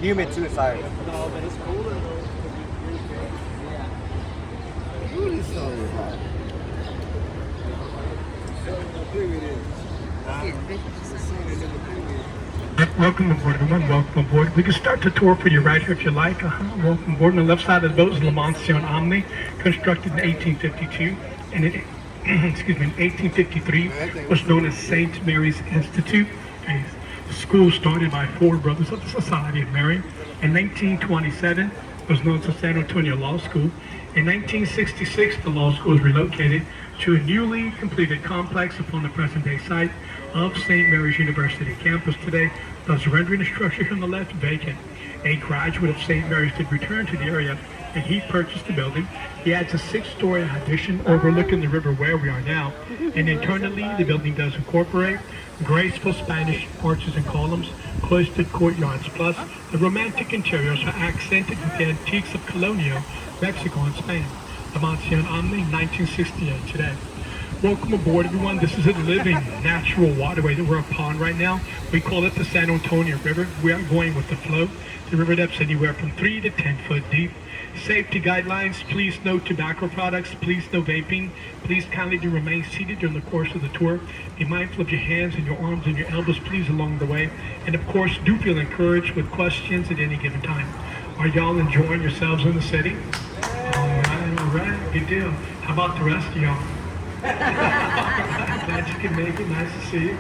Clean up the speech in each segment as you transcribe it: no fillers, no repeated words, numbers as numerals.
Humid too, sorry. No, but it's cooler though. Who this song is hot? Welcome aboard, everyone. Welcome aboard. We can start the tour for you right here if you like. Welcome aboard. On the left side of the boat is La Mention Omni, constructed in 1852, and it, excuse me, in 1853 was known as St. Mary's Institute, a school started by four brothers of the Society of Mary. In 1927, it was known as the San Antonio Law School. In 1966, the law school was relocated to a newly completed complex upon the present-day site of St. Mary's University campus today, thus rendering the structure here on the left vacant. A graduate of St. Mary's did return to the area, and he purchased the building. He adds a 6-story addition overlooking the river where we are now, and internally the building does incorporate graceful Spanish arches and columns, cloistered courtyards, plus the romantic interiors are accented with the antiques of colonial Mexico and Spain. La Mention Omni, 1968 today. Welcome aboard, everyone. This is a living, natural waterway that we're upon right now. We call it the San Antonio River. We are going with the flow. The river depths anywhere from 3 to 10 foot deep. Safety guidelines, please no tobacco products, please no vaping. Please kindly do remain seated during the course of the tour. Be mindful of your hands and your arms and your elbows, please, along the way. And of course, do feel encouraged with questions at any given time. Are y'all enjoying yourselves in the city? All right, good deal. How about the rest of y'all? Glad you can make it. Nice to see you.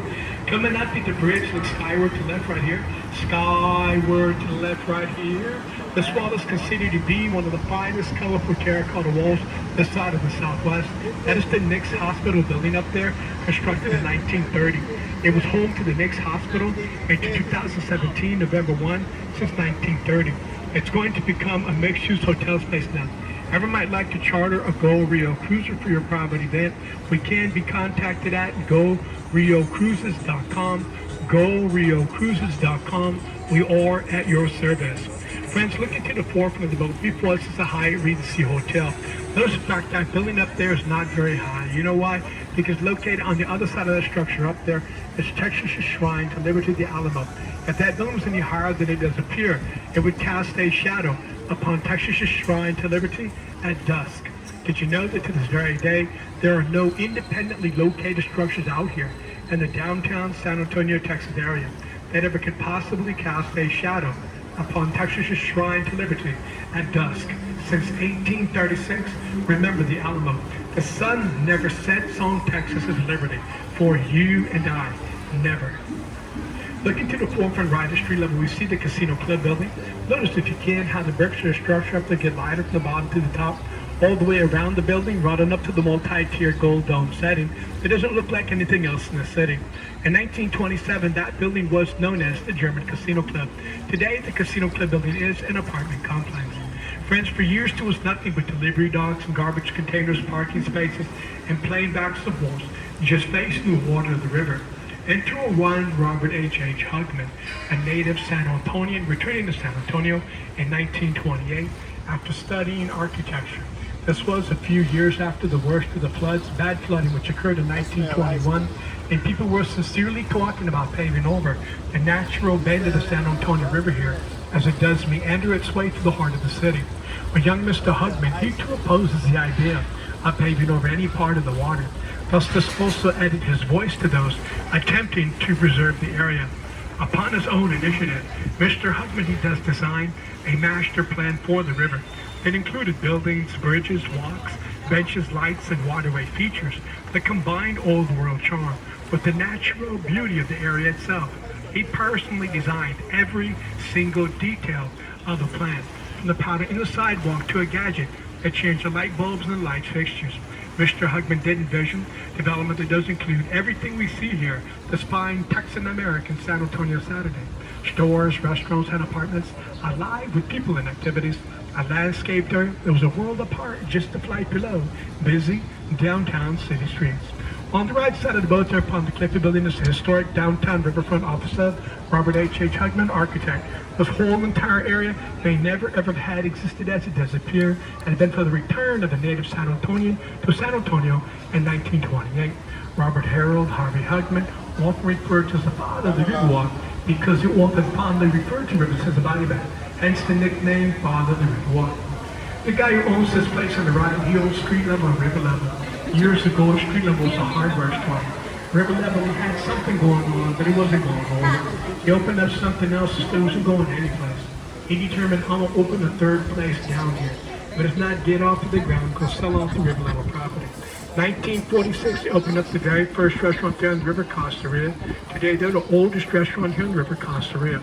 Coming up at the bridge, look skyward to the left right here. Skyward to the left right here. This wall is considered to be one of the finest colorful terracotta walls this side of the Southwest. That is the Nix Hospital building up there, constructed in 1930. It was home to the Nix Hospital until 2017, November 1, since 1930. It's going to become a mixed-use hotel space now. Ever might like to charter a Go Rio cruiser for your private event, we can be contacted at GoRioCruises.com. GoRioCruises.com. We are at your service. Friends, look into the forefront of the boat. Before us is a Hyatt Regency Hotel. Notice the fact that building up there is not very high. You know why? Because located on the other side of the structure up there is Texas' Shrine to Liberty the Alamo. If that building was any higher than it does appear, it would cast a shadow upon Texas' Shrine to Liberty at dusk. Did you know that to this very day, there are no independently located structures out here in the downtown San Antonio, Texas area that ever could possibly cast a shadow upon Texas' Shrine to Liberty at dusk? Since 1836, remember the Alamo. The sun never sets on Texas' liberty for you and I. Never. Looking to the forefront right at street level, we see the Casino Club building. Notice, if you can, how the bricks of the structure up there get lighter from the bottom to the top, all the way around the building, right on up to the multi-tiered gold dome setting. It doesn't look like anything else in the city. In 1927, that building was known as the German Casino Club. Today, the Casino Club building is an apartment complex. Friends, for years there was nothing but delivery docks and garbage containers, parking spaces, and plain backs of walls just facing the water of the river. Enter one Robert H. Hugman, a native San Antonian, returning to San Antonio in 1928 after studying architecture. This was a few years after the worst of the floods, bad flooding, which occurred in 1921, and people were sincerely talking about paving over the natural bend of the San Antonio River here as it does meander its way through the heart of the city. But young Mr. Hugman, he too opposes the idea of paving over any part of the water. Thus, this also added his voice to those attempting to preserve the area. Upon his own initiative, Mr. Hugman, he does design a master plan for the river. It included buildings, bridges, walks, benches, lights, and waterway features that combined old world charm with the natural beauty of the area itself. He personally designed every single detail of the plan, from the pattern in the sidewalk to a gadget that changed the light bulbs and the light fixtures. Mr. Hugman did envision development that does include everything we see here, this fine Texan-American San Antonio Saturday. Stores, restaurants, and apartments alive with people and activities. A landscape there that was a world apart, just a flight below. Busy downtown city streets. On the right side of the boat there upon the Cliffy building is the historic downtown riverfront office of Robert H. Hugman, architect. This whole entire area may never ever had existed as it does appear, and had been for the return of the native San Antonian to San Antonio in 1928. Robert Harold Harvey Hugman, often referred to as the father of the Riverwalk, because it often fondly referred to rivers as a body bath, hence the nickname Father of the River Walk. The guy who owns this place on the right, he owns street level and river level. Years ago, street level was a hardware store. River level, he had something going on, but it wasn't going on. He opened up something else, it still wasn't going anyplace. He determined, I'm going to open a third place down here. But if not, get off of the ground, go sell off the river level property. 1946, they opened up the very first restaurant there on the River Costa Rica. Today, they're the oldest restaurant here on the River Costa Rica.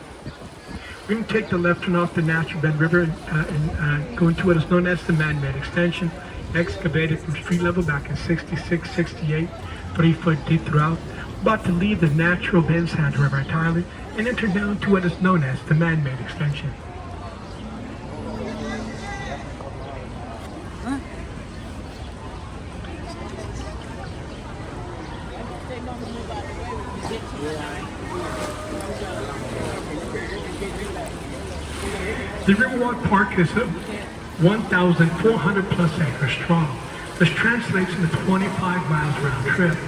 We're going to take the left turn off the Natural Bend River and go into what is known as the man-made extension, excavated from street level back in 66, 68, 3 foot deep throughout. About to leave the Natural Bend Santa River entirely and enter down to what is known as the man-made extension. The Riverwalk Park is 1,400 plus acres strong. This translates into 25 miles round trip,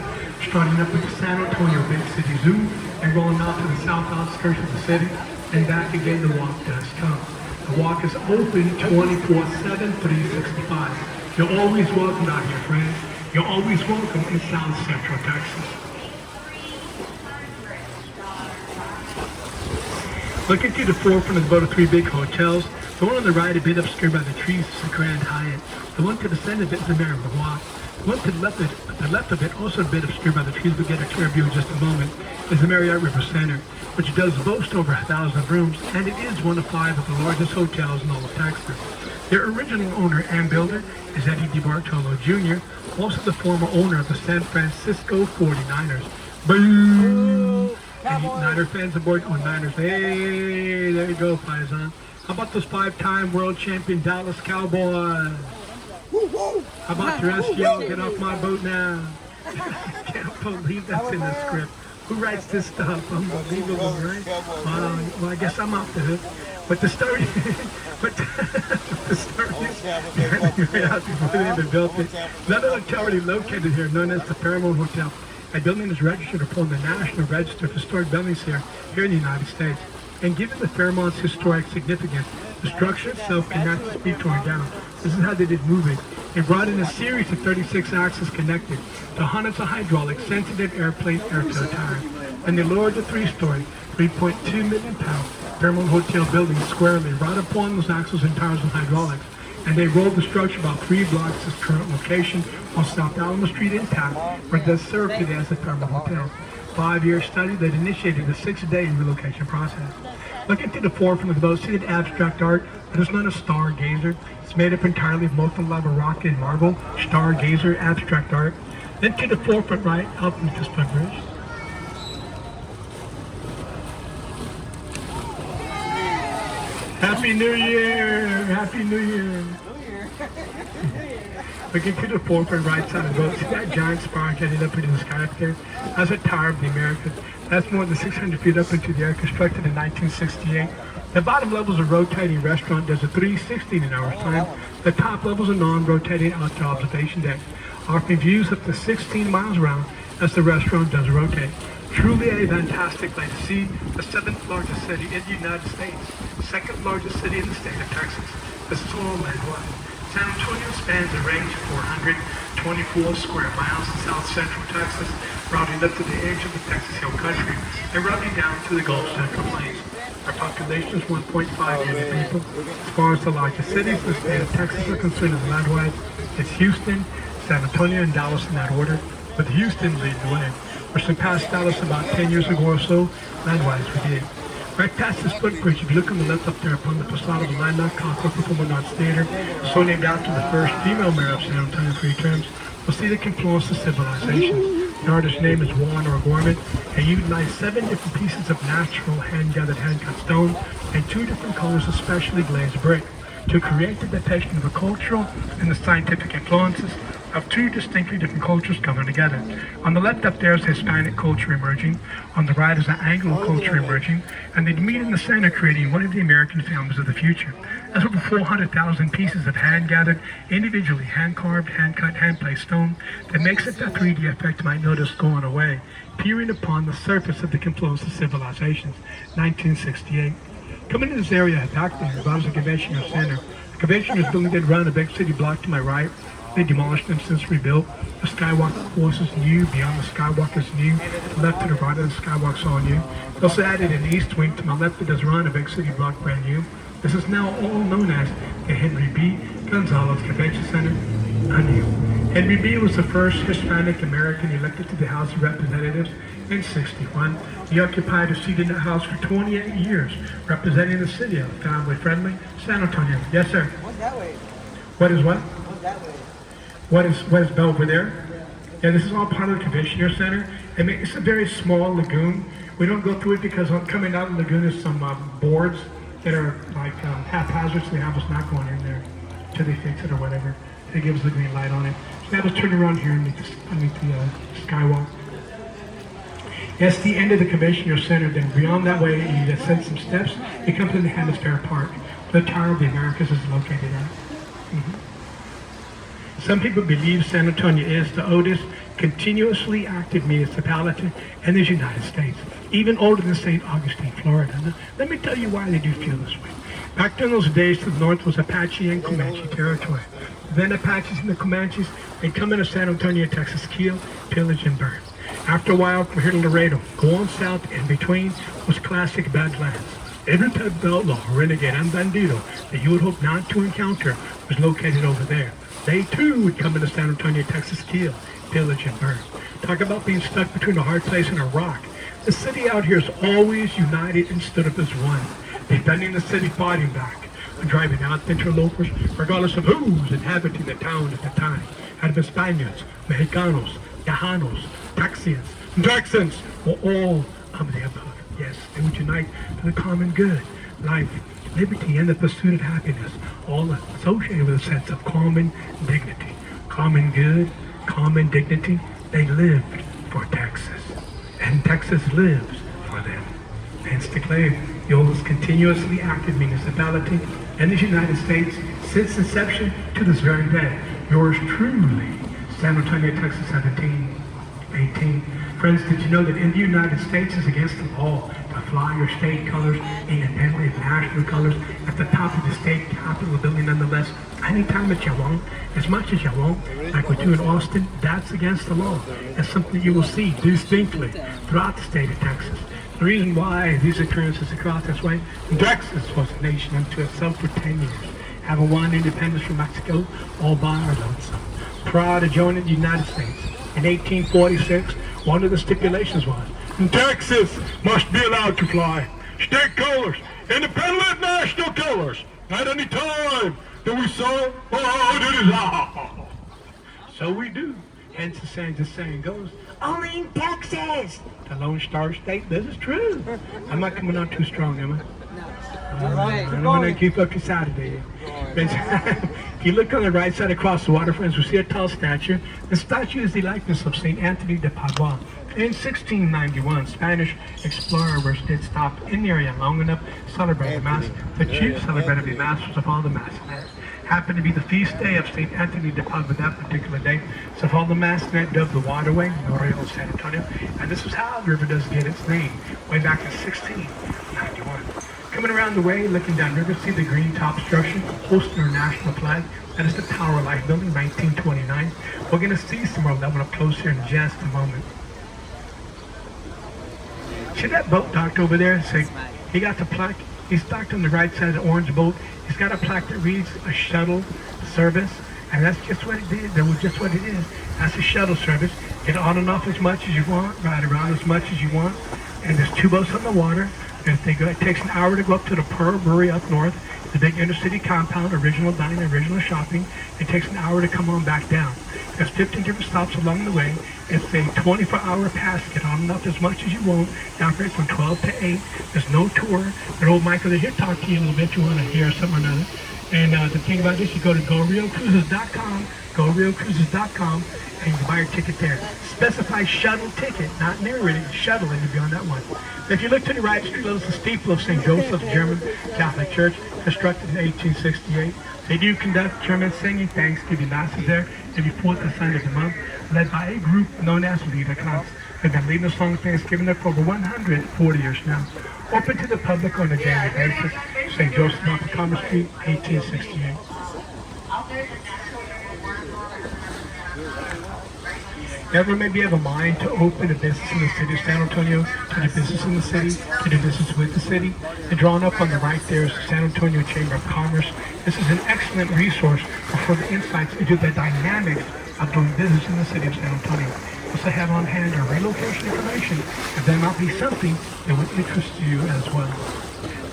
starting up at the San Antonio Big City Zoo and rolling out to the south outskirts of the city, and back again the walk does come. The walk is open 24/7, 365. You're always welcome out here, friends. You're always welcome in South Central Texas. Looking to the forefront of the three big hotels. The one on the right, a bit obscured by the trees, is the Grand Hyatt. The one to the center of it is the Marriott Walk. The one to the left of it, also a bit obscured by the trees, we'll get a clear view in just a moment, is the Marriott River Center, which does boast over 1,000 rooms, and it is one of 5 of the largest hotels in all of Texas. Their original owner and builder is Eddie DeBartolo Jr., also the former owner of the San Francisco 49ers. Boom! Any Niner fans aboard? Oh, Niners. Hey, there you go, Paisan. How about those 5-time world champion Dallas Cowboys? How about your SEO? Get off my boat now. Can't believe that's in the script. Who writes this stuff? Unbelievable, right? Well, I guess I'm off the hook. But the story, is, right out before they built it. Another hotel already located here, known as the Fairmont Hotel. A building is registered upon the National Register of Historic Buildings here in the United States. And given the Fairmont's historic significance, the structure itself cannot be torn down. This is how they did move it. They brought in a series of 36 axles connected to hundreds of hydraulic sensitive airplane airflow tires. And they lowered the 3-story, 3.2 million pound Fairmont Hotel building squarely right upon those axles and tires and hydraulics. And they rolled the structure about 3 blocks to its current location on South Alamo Street intact, where it does serve today as the Fairmont Hotel. 5-year study that initiated a 6-day relocation process. Looking to the forefront of the boat, see the abstract art that is known as Stargazer. It's made up entirely of molten lava rock and marble. Stargazer abstract art. Then to the forefront right, up into this bridge. Happy New Year! Happy New Year! Looking to the forefront right side of the boat, see that giant spar jetting up into the sky up there? That's a Tower of the Americas. That's more than 600 feet up into the air, constructed in 1968. The bottom level is a rotating restaurant, does a 360 in an hour's time. The top level is a non-rotating outdoor observation deck, offering views up to 16 miles around as the restaurant does rotate. Truly a fantastic place to see the 7th largest city in the United States, 2nd largest city in the state of Texas. This is all land-wide. San Antonio spans a range of 424 square miles in south central Texas, routing up to the edge of the Texas Hill Country and routing down to the Gulf Central Plains. Our population is 1.5 million people. As far as the largest cities in the state of Texas are concerned land-wide, it's Houston, San Antonio, and Dallas in that order, with Houston leading the way. We surpassed Dallas about 10 years ago or so, land-wise we did. Right past this footbridge, if you look on the left up there upon the facade of the landmark Concord Performance Theater, so named after the first female mayor of San Antonio 3 terms, we'll see the confluence of civilizations. The artist's name is Juan O'Gorman, and utilized 7 different pieces of natural hand-gathered hand-cut stone and 2 different colors of specially glazed brick to create the depiction of the cultural and the scientific influences of two distinctly different cultures coming together. On the left up there is Hispanic culture emerging. On the right is the Anglo culture emerging. And they meet in the center, creating one of the American families of the future. That's over 400,000 pieces of hand-gathered, individually hand-carved, hand-cut, hand-placed stone that makes it that 3D effect you might notice going away, peering upon the surface of the confluence of civilizations. 1968. Coming to this area back there, if I was a convention center, the convention building did run a big city block to my right. They demolished them since rebuilt. The Skywalk course is new. Beyond the Skywalk is new. Left to the right of the Skywalk's all new. They also added an east wing to my left that does run a big city block brand new. This is now all known as the Henry B. Gonzalez Convention Center, anew. Henry B. was the first Hispanic American elected to the House of Representatives in '61. He occupied a seat in the House for 28 years, representing the city of family-friendly San Antonio. Yes, sir. What's that way? What is what? What's that way? What is Belvedere? Yeah, this is all part of the Convention Center. I mean, it's a very small lagoon. We don't go through it because coming out of the lagoon is some boards that are like haphazard, so they have us not going in there until they fix it or whatever. It gives the green light on it. So now let's turn around here underneath the skywalk. That's the end of the Convention Center. Then beyond that way, you ascend some steps. You come to the Hemisphere Park. The Tower of the Americas is located at. Some people believe San Antonio is the oldest continuously active municipality in the United States, even older than St. Augustine, Florida. Now, let me tell you why they do feel this way. Back in those days, to the north was Apache and Comanche territory. Then Apaches and the Comanches, they come into San Antonio, Texas, kill, pillage, and burn. After a while, from here to Laredo, going south in between was classic Badlands. Every type of outlaw, renegade, and bandito that you would hope not to encounter was located over there. They too would come into San Antonio, Texas, kill, pillage, and burn. Talk about being stuck between a hard place and a rock. The city out here is always united and stood up as one, defending the city, fighting back, and driving out interlopers, regardless of who's inhabiting the town at the time. Had been Spaniards, Mexicanos, Tejanos, Texians, and Texans, or all of the above. Yes, they would unite for the common good, life, liberty, and the pursuit of happiness, all associated with a sense of common dignity. Common good, common dignity, they lived for Texas, and Texas lives for them. Hence the claim, the oldest continuously active municipality in the United States since inception to this very day. Yours truly, San Antonio, Texas, 1718. Friends, did you know that in the United States it's against the law to fly your state colors, independently of national colors, at the top of the state capitol building nonetheless, anytime that you want, as much as you want, like we do in Austin? That's against the law. That's something you will see distinctly throughout the state of Texas. The reason why these occurrences across this way, Texas was a nation unto itself for 10 years, having won independence from Mexico all by our lonesome. Prior to joining the United States in 1846, one of the stipulations was, Texas must be allowed to fly state colors, independent national colors, at any time that we so desire. So we do. Hence the saying goes, only in Texas, the Lone Star State. This is true. I'm not coming on too strong, am I? I don't want to keep up to Saturday. If you look on the right side across the water, friends, we see a tall statue. The statue is the likeness of St. Anthony de Padua. In 1691, Spanish explorers did stop in the area long enough to celebrate the Mass. The chief celebrated the Mass was of all the Mass. Happened to be the feast day of St. Anthony de Padua that particular day. So for all the Mass that dubbed the waterway, Noreo of San Antonio. And this is how the river does get its name, way back in 1691. Coming around the way, looking down river, see the green top structure hosting our national flag. That is the Tower of Life building, 1929. We're going to see some more of that one up close here in just a moment. See that boat docked over there? So he got the plaque. He's docked on the right side of the orange boat. He's got a plaque that reads a shuttle service, and that's just what it is. That was just what it is. That's a shuttle service. Get on and off as much as you want, ride around as much as you want. And there's two boats on the water. It takes an hour to go up to the Pearl Brewery up north. The big inner city compound, original dining, original shopping. It takes an hour to come on back down. There's 15 different stops along the way. It's a 24-hour pass. Get on and off as much as you want. It operates from 12 to 8. There's no tour. But old Michael is here to talk to you a little bit. You want to hear something or another. And the thing about this, you go to GoRioCruises.com, GoRioCruises.com, and you can buy your ticket there. Specify shuttle ticket, not narrated, shuttle, and you'll be on that one. If you look to the right, street level is the steeple of St. Joseph's German Catholic Church, constructed in 1868. They do conduct German singing, Thanksgiving masses there every fourth Sunday of the month, led by a group known as Liederkranz. They've been leading the song of Thanksgiving there for over 140 years now. Open to the public on a daily basis. St. Joseph off of Commerce Street, 1868. Everyone maybe have a mind to open a business in the city of San Antonio, to do business in the city, to do business with the city. And drawn up on the right there is the San Antonio Chamber of Commerce. This is an excellent resource for further insights into the dynamics of doing business in the city of San Antonio. Also have on hand our relocation information, if that might be something that would interest you as well.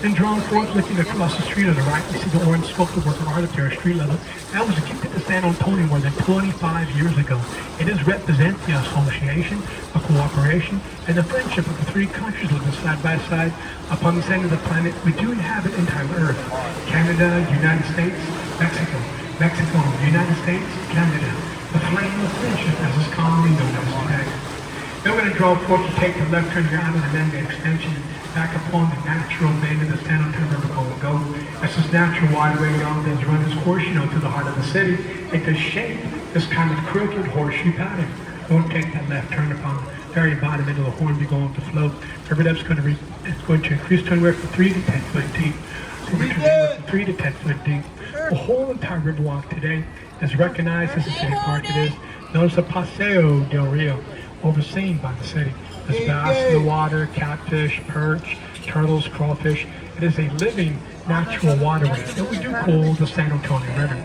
Then drawn forth, looking across the street on the right, you see the orange sculpted work of art up there at street level. That was gifted to San Antonio more than 25 years ago. It does represent the association, the cooperation, and the friendship of the three countries living side by side upon the center of the planet. We do inhabit entire Earth. Canada, United States, Mexico. Mexico, United States, Canada. The flame of friendship, as is commonly known as today. Then we're going to draw forth to take the left turn here out of the Mendon extension back upon the natural bend of the San Antonio River Golden Go. As this natural waterway along does run its course, to the heart of the city, it does shape this kind of crooked horseshoe pattern. Don't take that left turn upon the very bottom end of the Hornby going to flow. River depth is going to increase to anywhere from 3 to 10 foot deep. So we're turning from 3 to 10 foot deep. The whole entire Riverwalk today is recognized as a city park. It is known as the Paseo del Rio, overseen by the city. There's bass in the water, catfish, perch, turtles, crawfish. It is a living natural waterway that we do call the San Antonio River.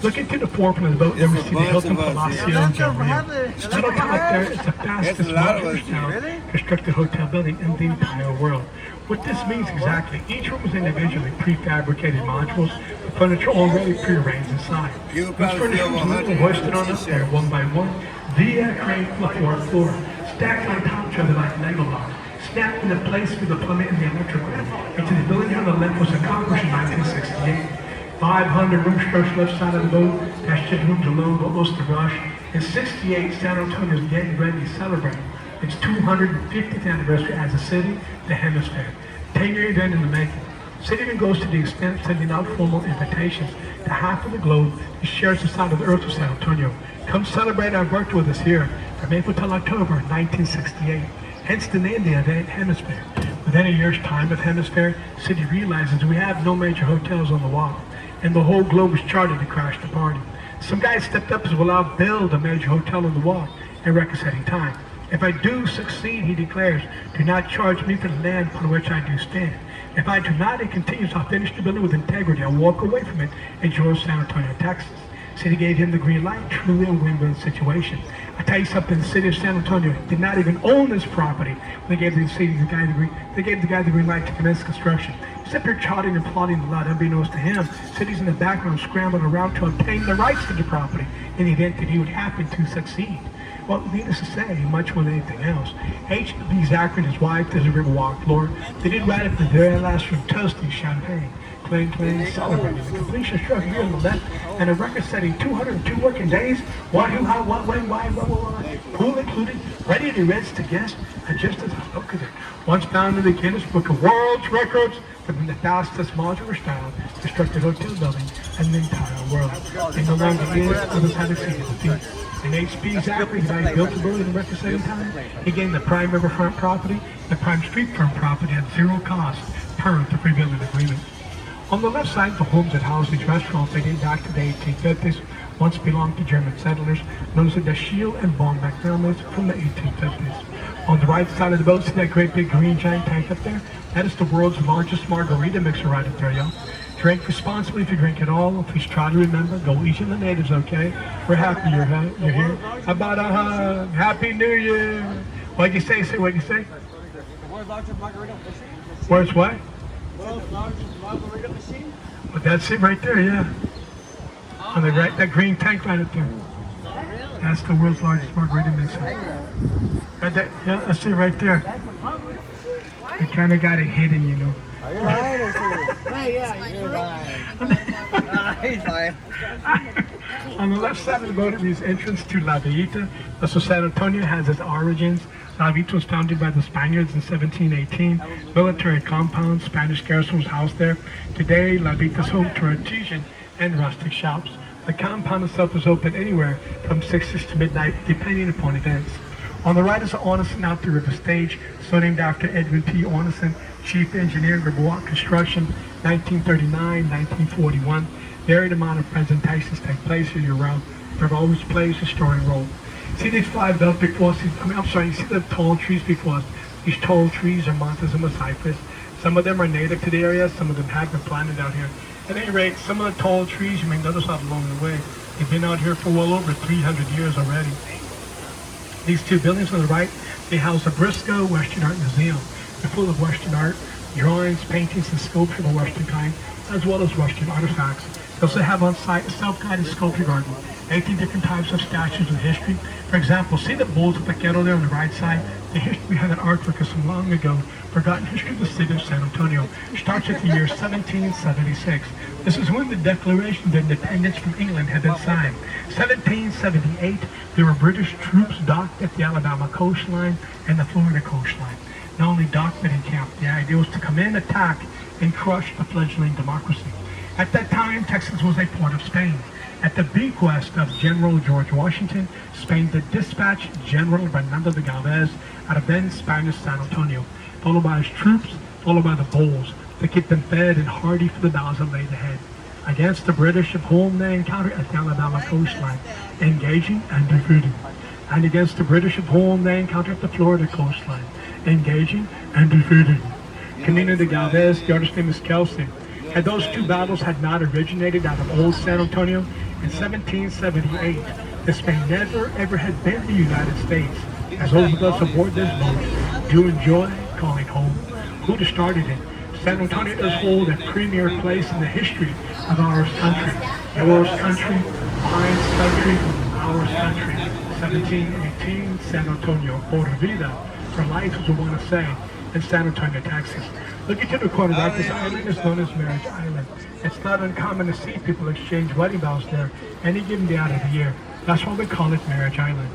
Looking to the forefront of the boat, there we see the Hilton Palacio del Rio. Right on top there, it's the fastest modern constructed hotel building in the entire world. What this means exactly, each room is individually prefabricated modules, the furniture already prearranged inside. Each furniture is hoisted on up there one by one via crane to the fourth floor, stacked on top of each other like Lego blocks, snapped into place through the plumbing and the electrical. Into the building on the left was accomplished in 1968. 500 room structure left side of the boat, that's just rooms alone, but most of the rush. In 68, San Antonio is getting ready to celebrate its 250th anniversary as a city, the hemisphere. 10-year event in the making. The city even goes to the extent of sending out formal invitations to half of the globe to share the side of the earth with San Antonio. Come celebrate our birthday with us here from April till October 1968. Hence the name of the event, Hemisphere. Within a year's time of Hemisphere, the city realizes we have no major hotels on the walk, and the whole globe is chartered to crash the party. Some guys stepped up and said, well, I'll build a major hotel on the walk in record-setting time. If I do succeed, he declares, do not charge me for the land upon which I do stand. If I do not, he continues, I'll finish the building with integrity. I'll walk away from it and join San Antonio, Texas. City gave him the green light, truly a win-win situation. I tell you something, the city of San Antonio did not even own this property when they gave they gave the guy the green light to commence construction. Except here charting and plotting the lot, unbeknownst to him, cities in the background scrambling around to obtain the rights to the property in the event that he would happen to succeed. Well, needless to say, much more than anything else, H.B. Zachary and his wife, there's a Riverwalk floor, they did right up the very last room, toasting champagne, clang, celebrating the completion struck here on the left, and a record-setting 202 working days. What, who, how, what, when, why, who included, ready to rest to guest, and just as I spoke of it, once found in the Guinness Book of World Records for the fastest modular style constructed hotel building in the entire world. And no longer is, others had exceeded the feat. And H.B. Zachary, he built the building in record-setting time. He gained the prime riverfront property, the prime street front property at zero cost per the free building agreement. On the left side, the homes that house these restaurants dating back to the 1850s, once belonged to German settlers, known as the Schiele and Bombeck families from the 1850s. On the right side of the boat, see that great big green giant tank up there? That is the world's largest margarita mixer right up there, y'all. Drink responsibly if you drink it all. Please try to remember, go easy on the natives, okay? We're happy you're here. How about a hug? Happy New Year. What'd you say? What'd you say? Where's largest margarita? Where's what? But that's it right there, yeah. On the right, that green tank right up there. That's the world's largest margarita mixer. Right there, yeah, that's it right there. I kind of got it hidden, you know. He's fine. On the left side of the boat, it means entrance to La Villita. So San Antonio has its origins. La Villita was founded by the Spaniards in 1718. Military compound, Spanish garrison was housed there. Today, La Villita is home to artisan and rustic shops. The compound itself is open anywhere from 6 to midnight, depending upon events. On the right is the Orneson Out the River stage, so named after Edwin P. Orneson, chief engineer of Riverwalk Construction, 1939-1941. Varied amount of presentations take place year round. River always plays a historic role. See these 5 belts before us? You see the tall trees before us? These tall trees are Montezuma cypress. Some of them are native to the area, some of them have been planted out here. At any rate, some of the tall trees you may notice out along the way, they've been out here for well over 300 years already. These 2 buildings on the right, they house the Briscoe Western Art Museum. They're full of Western art, drawings, paintings, and sculpture of a Western kind, as well as Western artifacts. They also have on site a self-guided sculpture garden, 18 different types of statues of history. For example, see the bulls of the kettle there on the right side? The history behind that artwork is some long ago forgotten history of the city of San Antonio. Starts at the year 1776. This is when the Declaration of Independence from England had been signed. 1778, there were British troops docked at the Alabama coastline and the Florida coastline. Not only docked but encamped. The idea was to come in, attack, and crush the fledgling democracy. At that time, Texas was a port of Spain. At the bequest of General George Washington, Spain did dispatch General Bernardo de Galvez out of then Spanish San Antonio, followed by his troops, followed by the bulls, to keep them fed and hardy for the battles that laid ahead. Against the British of whom they encountered at the Alabama coastline, engaging and defeating. And against the British of whom they encountered at the Florida coastline, engaging and defeating. Camino de Galvez, the artist's name is Kelsey. And those 2 battles had not originated out of old San Antonio, in 1778, the Spain never ever had been the United States, as those of us aboard this boat do enjoy calling home. Who started it? San Antonio does hold a premier place in the history of our country. Yours country, mine's country, ours country. 1718, San Antonio, Pura Vida, for life as we want to say, in San Antonio, Texas. Looking to the corner right, this island is known as Marriage Island. It's not uncommon to see people exchange wedding vows there any given day out of the year. That's why we call it Marriage Island.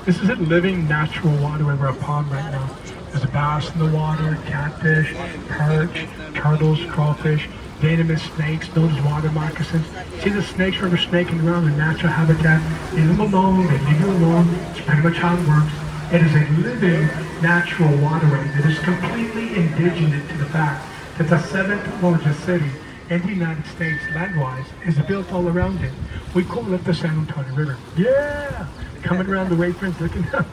This is a living, natural waterway. We're a pond right now. There's bass in the water, catfish, perch, turtles, crawfish, venomous snakes, known as water moccasins. See the snakes, river snaking around in natural habitat. Leave them alone, they leave you alone. It's pretty much how it works. It is a living, natural waterway that is completely indigenous to the fact that the 7th largest city in the United States, land-wise, is built all around it. We call it the San Antonio River. Yeah! Coming around the way, friends, looking down,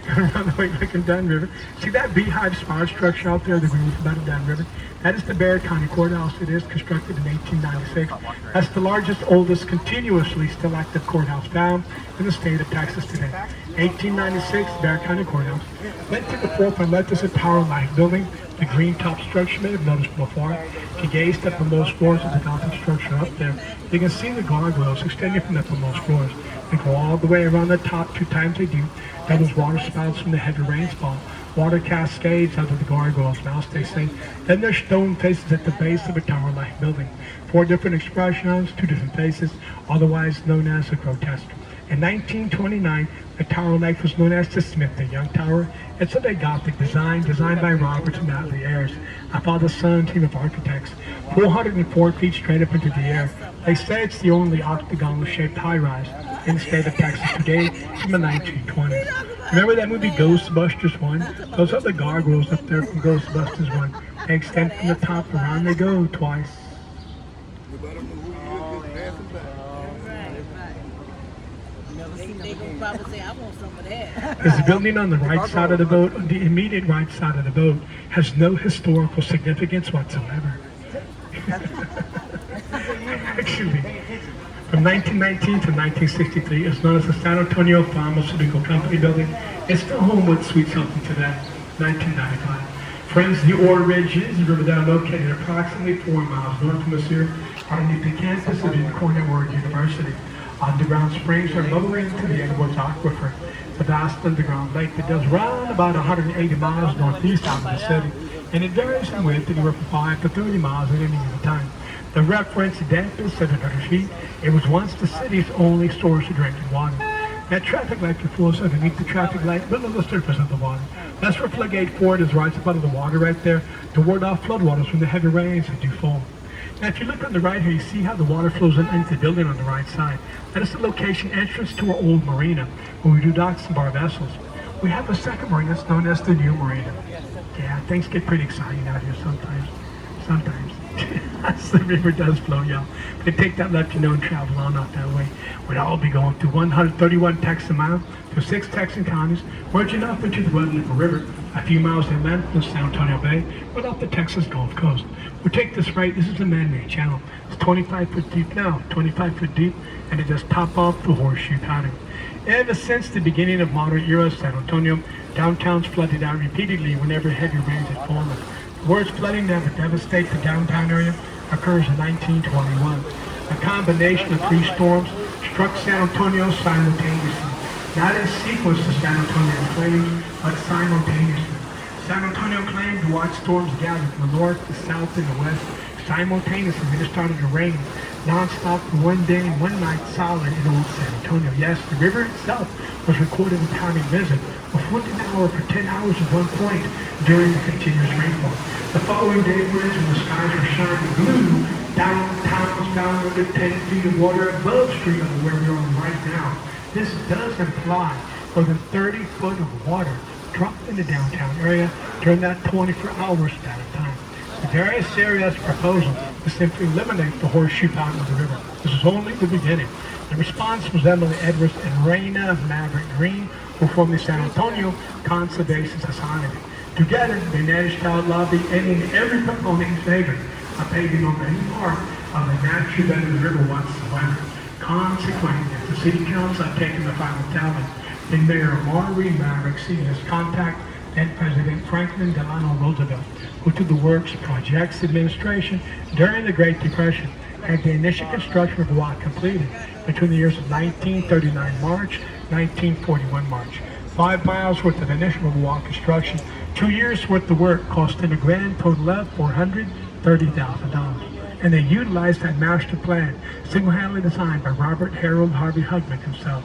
coming around the way, looking down river. See that beehive spire structure out there, the green about down river? That is the Bexar County Courthouse. It is constructed in 1896. That's the largest, oldest, continuously still active courthouse found in the state of Texas today. 1896, Bexar County Courthouse. Then to the fourth and left is a Tower Life building, the green top structure may have noticed from afar. If you gaze up from those floors of the Gothic structure up there, you can see the gargoyles extending from the uppermost floors. They go all the way around the top 2 times they do. That is water spouts from the heavy rainfall. Water cascades out of the gargoyles' mouths, they say. Then there's stone faces at the base of a tower-like building. 4 different expressions, 2 different faces, otherwise known as a grotesque. In 1929, the Tower Lake was known as the Smith, the Young Tower. It's a Gothic design, designed by Robert and Natalie Ayers, a father-son team of architects. 404 feet straight up into the air. They say it's the only octagonal-shaped high-rise in the state of Texas today from the 1920s. Remember that movie Ghostbusters 1? Those are the gargoyles up there from Ghostbusters 1. They extend from the top, around they go twice. This building on the right side of the boat, on the immediate right side of the boat, has no historical significance whatsoever. Actually, from 1919 to 1963, it's known as the San Antonio Pharmaceutical Company building. It's still home with Sweet Something today, 1995. Friends, the Ore Ridge is a river that are located approximately 4 miles north from us here, underneath the campus of Cornell Ward University. Underground springs are lower into the Edwards Aquifer, the vast underground lake that does run about 180 miles northeast out of the city, and it varies in width anywhere from 5 to 30 miles at any given time. The reference depth is 700 feet. It was once the city's only source of drinking water. That traffic light flows underneath the traffic light below the surface of the water. That's where Floodgate Ford is right up under the water right there to ward off floodwaters from the heavy rains that do fall. Now if you look on the right here, you see how the water flows into the building on the right side. That is the location entrance to our old marina where we do docks and bar vessels. We have a second marina that's known as the new marina. Yeah, things get pretty exciting out here sometimes. As the river does flow, y'all. If you take that left, and travel on out that way, we'd all be going through 131 Texas miles through 6 Texan counties, merging up into the Guadalupe River, a few miles inland from San Antonio Bay, right off the Texas Gulf Coast. We take this right, this is a man-made channel. It's 25 foot deep now, 25 foot deep, and it just top off the horseshoe pattern. Ever since the beginning of modern era San Antonio, downtown's flooded out repeatedly whenever heavy rains had fallen. The worst flooding that would devastate the downtown area occurs in 1921. A combination of 3 storms struck San Antonio simultaneously. Not in sequence to San Antonio claims, but simultaneously. San Antonio claimed to watch storms gather from the north, the south, and the west simultaneously when it started to rain non-stop for one day and one night solid in old San Antonio. Yes, the river itself was recorded in timing visit of 1 hour for 10 hours at one point during the continuous rainfall. The following day winds when the skies were shining blue, downtown was down under 10 feet of water above street level where we are right now. This does imply more than 30 foot of water dropped in the downtown area during that 24 hours span of time. The various areas' proposal to simply eliminate the horseshoe pattern of the river. This is only the beginning. The response was Emily Edwards and Raina Maverick Green, who formed the San Antonio Conservation Society. Together, they managed to outlaw ending every proponent in favor of paving over any part of the natural bed of the river whatsoever. Consequently, if the City Council had taken the final tally, then Mayor Maureen Maverick Sr.'s contact then President Franklin Delano Roosevelt, who took the Works Projects Administration during the Great Depression, had the initial construction of the walk completed between the years of 1939 March, 1941 March. 5 miles worth of initial wall construction, 2 years worth of work costing a grand total of $430,000. And they utilized that master plan, single-handedly designed by Robert Harold Harvey Hugman himself.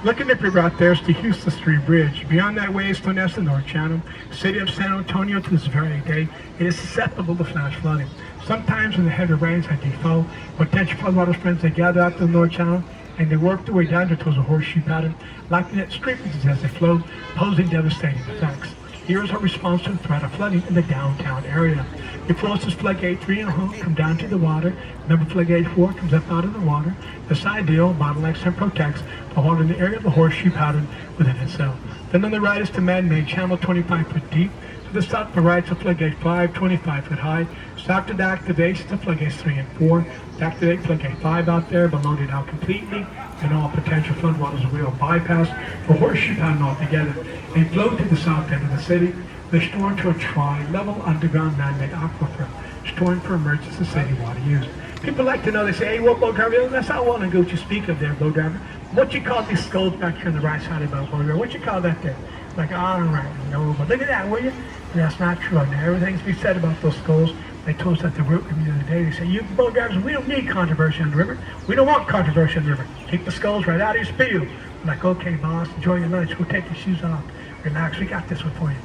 Looking up the river out there is the Houston Street Bridge. Beyond that way is known as the North Channel. The city of San Antonio to this very day, it is susceptible to flash flooding. Sometimes when the heavy rains had defall, potential floodwaters friends they gather out the North Channel and they work their way down towards a horseshoe pattern, locking at street bridges as they flow, posing devastating effects. Here is our response to the threat of flooding in the downtown area. The closest floodgate 3 and home come down to the water. Number floodgate 4 comes up out of the water. The side deal bottlenecks and protects the water in the area of the horseshoe pattern within itself. Then on the right is the man-made channel 25 foot deep. To the south and right is the floodgate 5, 25 foot high. So after the activation, the floodgates 3 and 4. To activate floodgate 5 out there, but loaded out completely, and all potential floodwaters will bypass the horseshoe pattern altogether and flow to the south end of the city. They're stored to a tri-level underground man-made aquifer, storing for emergency city water use. People like to know, they say, hey, what boat driver? That's not one go to speak of there, boat driver. What you call these skulls back here on the right side of the boat driver? What you call that there? Like, all right, no, but look at that, will you? That's not true. Now, everything's be said about those skulls. They told us at the root the other day. They say, you boat drivers, we don't need controversy on the river. We don't want controversy on the river. Keep the skulls right out of your spiel. I'm like, okay, boss, enjoy your lunch. We'll take your shoes off. Relax, we got this one for you.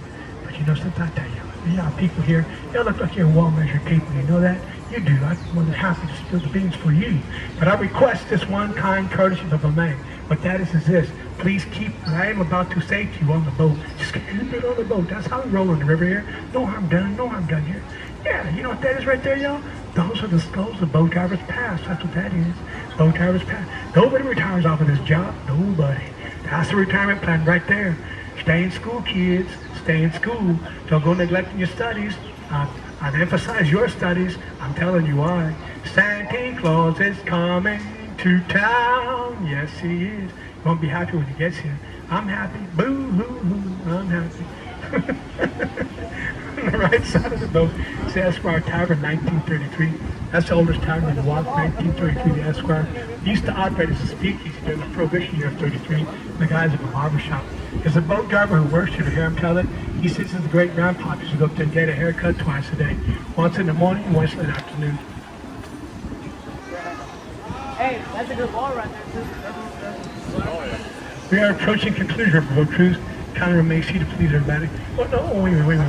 But you know something, I tell you, people here, they look like you're well-measured people. You know that? You do. I'm more than happy to spill the beans for you. But I request this one kind courtesy of a man. What that is this. Please keep what I am about to say to you on the boat. Just keep it on the boat. That's how we roll on the river here. No harm done. No harm done here. Yeah, you know what that is right there, y'all? Those are the skulls of boat drivers past. That's what that is. Boat drivers past. Nobody retires off of this job. Nobody. That's the retirement plan right there. Stay in school, kids. Stay in school. Don't go neglecting your studies. I'd emphasize your studies. I'm telling you why. Santa Claus is coming to town. Yes, he is. You won't be happy when he gets here. I'm happy. Boo-hoo-hoo. I'm happy. On the right side of the boat, it's the Esquire Tavern, 1933. That's the oldest tavern in Milwaukee, 1933, the Esquire. It used to operate as a speakeasy during the Prohibition year of 33. The guys have a barber shop. There's a boat driver who works here to hear him tell it. He says his great grandpa used to go up there and get a haircut twice a day. Once in the morning and once in the afternoon. Hey, that's a good ball right there, too. We are approaching conclusion of our boat cruise. Kind of remains here to please everybody. Oh no, wait.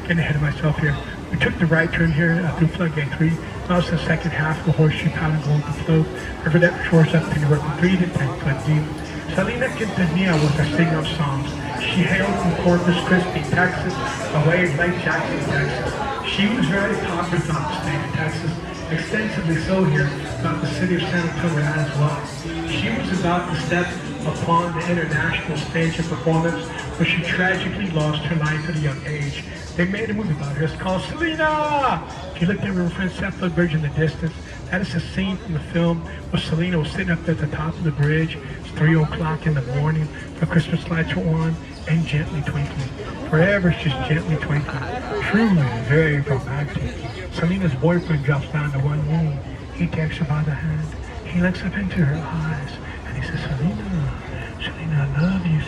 Getting ahead of myself here. We took the right turn here through Floodgate 3. Now it's the second half of the Horseshoe Paddle going to float. River that shores up to River 3 to 10 foot deep. Salina Quintanilla was our singer of songs. She hailed from Corpus Christi, Texas, away in Lake Jackson, Texas. She was very popular throughout the state of Texas, extensively so here throughout the city of San Antonio as well. She was about to step upon the international stage of performance where she tragically lost her life at a young age. They made a movie about her. It's called Selena. If you look at Riverfront Southwood Bridge in the distance, that is a scene from the film where Selena was sitting up at the top of the bridge. It's 3 o'clock in the morning. The Christmas lights are on and gently twinkling. Forever she's gently twinkling. Truly very romantic. Selena's boyfriend drops down to one knee. He takes her by the hand. He looks up into her eyes and he says, Selena, I love you.